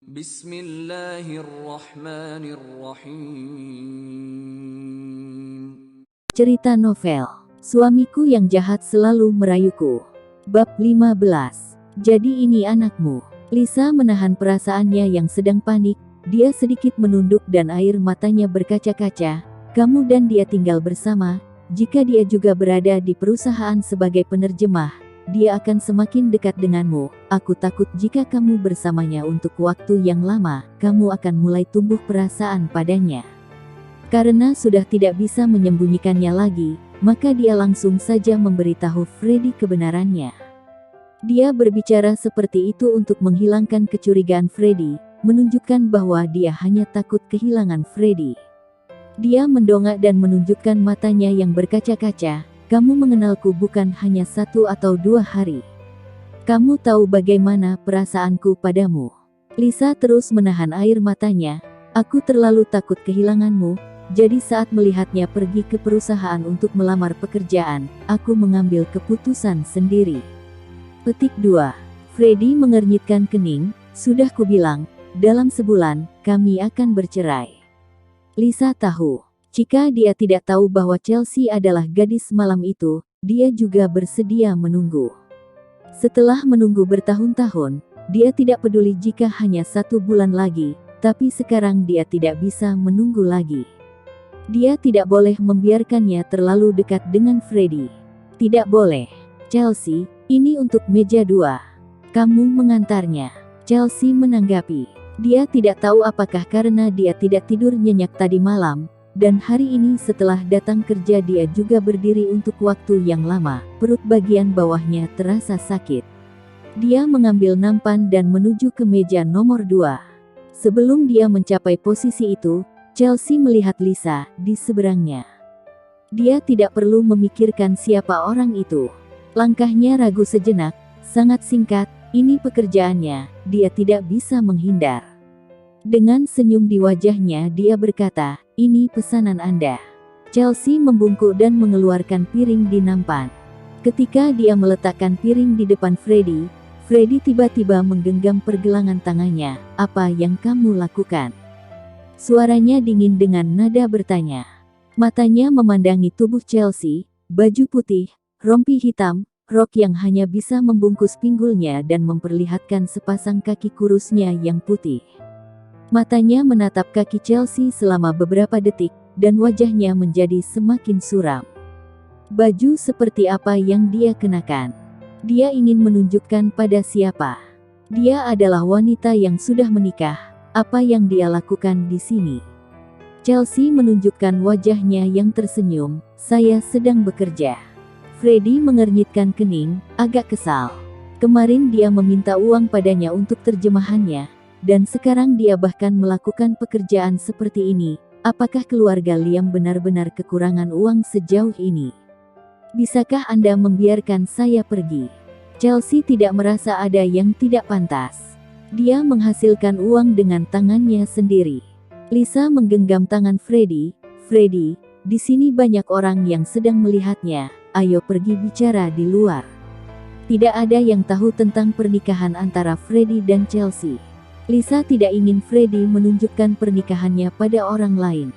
Bismillahirrahmanirrahim. Cerita novel, Suamiku yang Jahat Selalu Merayuku. Bab 15. Jadi ini anakmu. Lisa menahan perasaannya yang sedang panik. Dia sedikit menunduk dan air matanya berkaca-kaca. Kamu dan dia tinggal bersama. Jika dia juga berada di perusahaan sebagai penerjemah, dia akan semakin dekat denganmu. Aku takut jika kamu bersamanya untuk waktu yang lama, kamu akan mulai tumbuh perasaan padanya. Karena sudah tidak bisa menyembunyikannya lagi, maka dia langsung saja memberitahu Freddy kebenarannya. Dia berbicara seperti itu untuk menghilangkan kecurigaan Freddy, menunjukkan bahwa dia hanya takut kehilangan Freddy. Dia mendongak dan menunjukkan matanya yang berkaca-kaca. Kamu mengenalku bukan hanya 1 atau 2 hari. Kamu tahu bagaimana perasaanku padamu. Lisa terus menahan air matanya. Aku terlalu takut kehilanganmu. Jadi saat melihatnya pergi ke perusahaan untuk melamar pekerjaan, aku mengambil keputusan sendiri. Petik 2. Freddy mengernyitkan kening. Sudah kubilang, dalam sebulan, kami akan bercerai. Lisa tahu. Jika dia tidak tahu bahwa Chelsea adalah gadis malam itu, dia juga bersedia menunggu. Setelah menunggu bertahun-tahun, dia tidak peduli jika hanya 1 bulan lagi, tapi sekarang dia tidak bisa menunggu lagi. Dia tidak boleh membiarkannya terlalu dekat dengan Freddy. Tidak boleh. Chelsea, ini untuk meja 2. Kamu mengantarnya. Chelsea menanggapi. Dia tidak tahu apakah karena dia tidak tidur nyenyak tadi malam, dan hari ini setelah datang kerja dia juga berdiri untuk waktu yang lama, perut bagian bawahnya terasa sakit. Dia mengambil nampan dan menuju ke meja nomor 2. Sebelum dia mencapai posisi itu, Chelsea melihat Lisa di seberangnya. Dia tidak perlu memikirkan siapa orang itu. Langkahnya ragu sejenak, sangat singkat, ini pekerjaannya, dia tidak bisa menghindar. Dengan senyum di wajahnya dia berkata, ini pesanan Anda. Chelsea membungkuk dan mengeluarkan piring di nampan. Ketika dia meletakkan piring di depan Freddy, Freddy tiba-tiba menggenggam pergelangan tangannya. Apa yang kamu lakukan? Suaranya dingin dengan nada bertanya. Matanya memandangi tubuh Chelsea, baju putih, rompi hitam, rok yang hanya bisa membungkus pinggulnya dan memperlihatkan sepasang kaki kurusnya yang putih. Matanya menatap kaki Chelsea selama beberapa detik, dan wajahnya menjadi semakin suram. Baju seperti apa yang dia kenakan? Dia ingin menunjukkan pada siapa? Dia adalah wanita yang sudah menikah. Apa yang dia lakukan di sini? Chelsea menunjukkan wajahnya yang tersenyum. Saya sedang bekerja. Freddy mengernyitkan kening, agak kesal. Kemarin dia meminta uang padanya untuk terjemahannya, dan sekarang dia bahkan melakukan pekerjaan seperti ini. Apakah keluarga Liam benar-benar kekurangan uang sejauh ini? Bisakah Anda membiarkan saya pergi? Chelsea tidak merasa ada yang tidak pantas. Dia menghasilkan uang dengan tangannya sendiri. Lisa menggenggam tangan Freddy. Freddy, di sini banyak orang yang sedang melihatnya. Ayo pergi bicara di luar. Tidak ada yang tahu tentang pernikahan antara Freddy dan Chelsea. Lisa tidak ingin Freddy menunjukkan pernikahannya pada orang lain.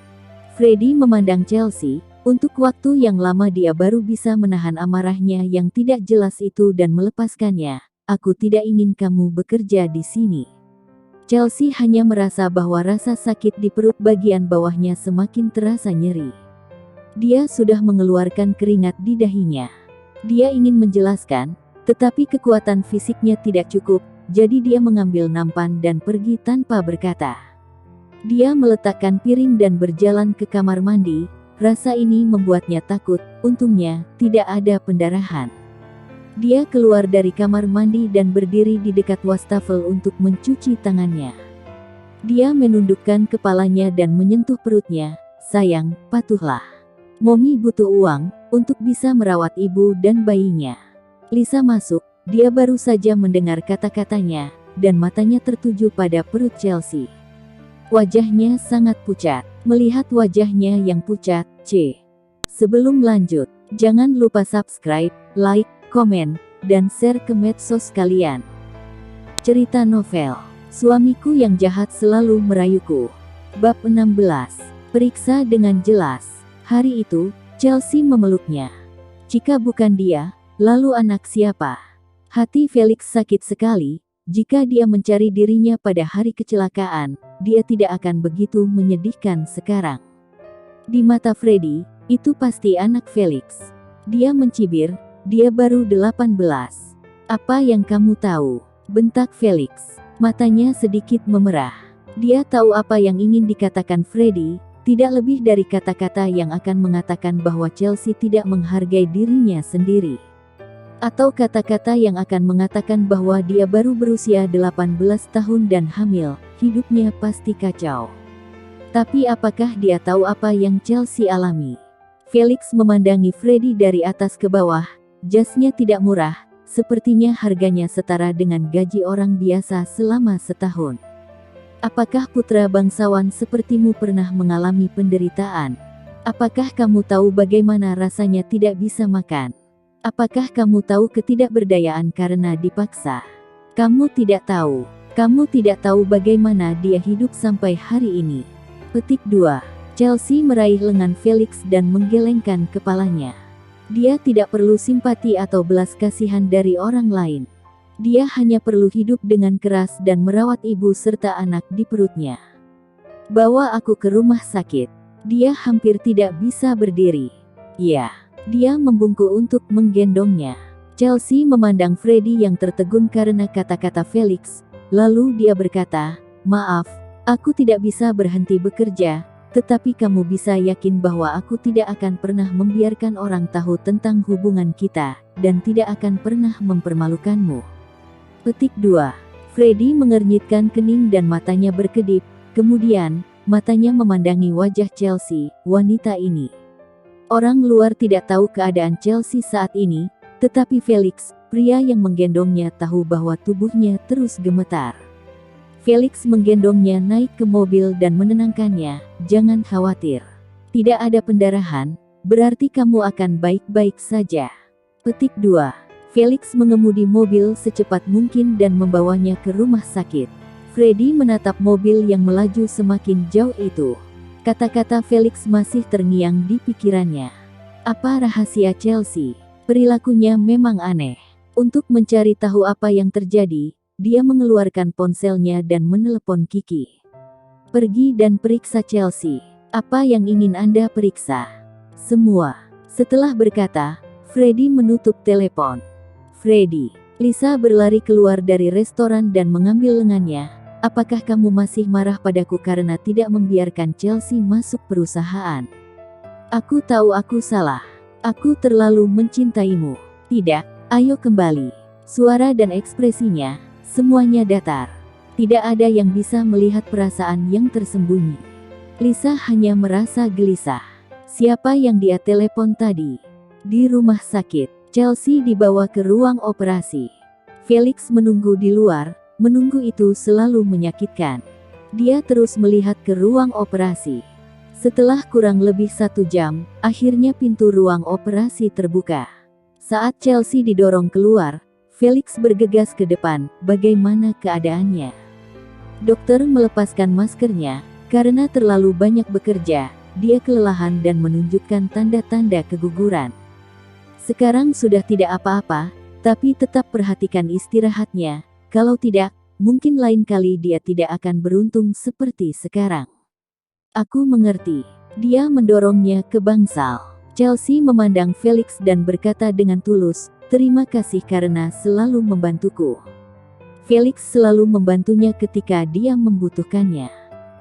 Freddy memandang Chelsea. Untuk waktu yang lama dia baru bisa menahan amarahnya yang tidak jelas itu dan melepaskannya. Aku tidak ingin kamu bekerja di sini. Chelsea hanya merasa bahwa rasa sakit di perut bagian bawahnya semakin terasa nyeri. Dia sudah mengeluarkan keringat di dahinya. Dia ingin menjelaskan, tetapi kekuatan fisiknya tidak cukup. Jadi dia mengambil nampan dan pergi tanpa berkata. Dia meletakkan piring dan berjalan ke kamar mandi. Rasa ini membuatnya takut. Untungnya, tidak ada pendarahan. Dia keluar dari kamar mandi dan berdiri di dekat wastafel untuk mencuci tangannya. Dia menundukkan kepalanya dan menyentuh perutnya. Sayang, patuhlah. Mommy butuh uang untuk bisa merawat ibu dan bayinya. Lisa masuk. Dia baru saja mendengar kata-katanya, dan matanya tertuju pada perut Chelsea. Wajahnya sangat pucat. Melihat wajahnya yang pucat, Sebelum lanjut, jangan lupa subscribe, like, komen, dan share ke medsos kalian. Cerita novel Suamiku yang jahat selalu merayuku. Bab 16. Periksa dengan jelas. Hari itu, Chelsea memeluknya. Jika bukan dia, lalu anak siapa? Hati Felix sakit sekali. Jika dia mencari dirinya pada hari kecelakaan, dia tidak akan begitu menyedihkan sekarang. Di mata Freddy, itu pasti anak Felix. Dia mencibir, dia baru 18. Apa yang kamu tahu? Bentak Felix. Matanya sedikit memerah. Dia tahu apa yang ingin dikatakan Freddy, tidak lebih dari kata-kata yang akan mengatakan bahwa Chelsea tidak menghargai dirinya sendiri. Atau kata-kata yang akan mengatakan bahwa dia baru berusia 18 tahun dan hamil, hidupnya pasti kacau. Tapi apakah dia tahu apa yang Chelsea alami? Felix memandangi Freddy dari atas ke bawah. Jasnya tidak murah, sepertinya harganya setara dengan gaji orang biasa selama setahun. Apakah putra bangsawan sepertimu pernah mengalami penderitaan? Apakah kamu tahu bagaimana rasanya tidak bisa makan? Apakah kamu tahu ketidakberdayaan karena dipaksa? Kamu tidak tahu. Kamu tidak tahu bagaimana dia hidup sampai hari ini. Petik 2. Chelsea meraih lengan Felix dan menggelengkan kepalanya. Dia tidak perlu simpati atau belas kasihan dari orang lain. Dia hanya perlu hidup dengan keras dan merawat ibu serta anak di perutnya. Bawa aku ke rumah sakit. Dia hampir tidak bisa berdiri. Ya, dia membungkuk untuk menggendongnya. Chelsea memandang Freddy yang tertegun karena kata-kata Felix. Lalu dia berkata, "Maaf, aku tidak bisa berhenti bekerja. Tetapi kamu bisa yakin bahwa aku tidak akan pernah membiarkan orang tahu tentang hubungan kita, dan tidak akan pernah mempermalukanmu." Petik 2. Freddy mengernyitkan kening dan matanya berkedip, kemudian, matanya memandangi wajah Chelsea, wanita ini. Orang luar tidak tahu keadaan Chelsea saat ini, tetapi Felix, pria yang menggendongnya tahu bahwa tubuhnya terus gemetar. Felix menggendongnya naik ke mobil dan menenangkannya, "Jangan khawatir. Tidak ada pendarahan, berarti kamu akan baik-baik saja." Petik 2. Felix mengemudi mobil secepat mungkin dan membawanya ke rumah sakit. Freddy menatap mobil yang melaju semakin jauh itu. Kata-kata Felix masih terngiang di pikirannya. Apa rahasia Chelsea? Perilakunya memang aneh. Untuk mencari tahu apa yang terjadi, dia mengeluarkan ponselnya dan menelepon Kiki. "Pergi dan periksa Chelsea. Apa yang ingin Anda periksa?" "Semua." Setelah berkata, Freddy menutup telepon. "Freddy." Lisa berlari keluar dari restoran dan mengambil lengannya. "Apakah kamu masih marah padaku karena tidak membiarkan Chelsea masuk perusahaan?" "Aku tahu aku salah. Aku terlalu mencintaimu." "Tidak, ayo kembali." Suara dan ekspresinya, semuanya datar. Tidak ada yang bisa melihat perasaan yang tersembunyi. Lisa hanya merasa gelisah. Siapa yang dia telepon tadi? Di rumah sakit, Chelsea dibawa ke ruang operasi. Felix menunggu di luar, menunggu itu selalu menyakitkan. Dia terus melihat ke ruang operasi. Setelah kurang lebih 1 jam, akhirnya pintu ruang operasi terbuka. Saat Chelsea didorong keluar, Felix bergegas ke depan. "Bagaimana keadaannya?" Dokter melepaskan maskernya, karena terlalu banyak bekerja, dia kelelahan dan menunjukkan tanda-tanda keguguran. "Sekarang sudah tidak apa-apa, tapi tetap perhatikan istirahatnya, kalau tidak, mungkin lain kali dia tidak akan beruntung seperti sekarang." "Aku mengerti." Dia mendorongnya ke bangsal. Chelsea memandang Felix dan berkata dengan tulus, "Terima kasih karena selalu membantuku." Felix selalu membantunya ketika dia membutuhkannya.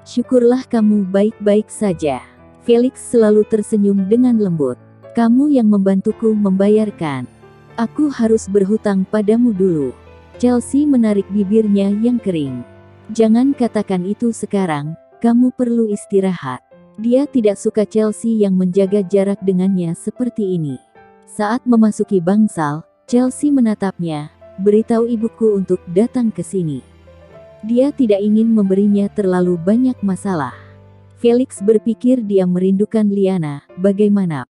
"Syukurlah kamu baik-baik saja." Felix selalu tersenyum dengan lembut. "Kamu yang membantuku membayarkan. Aku harus berhutang padamu dulu." Chelsea menarik bibirnya yang kering. "Jangan katakan itu sekarang, kamu perlu istirahat." Dia tidak suka Chelsea yang menjaga jarak dengannya seperti ini. Saat memasuki bangsal, Chelsea menatapnya. "Beritahu ibuku untuk datang ke sini." Dia tidak ingin memberinya terlalu banyak masalah. Felix berpikir dia merindukan Liana, bagaimana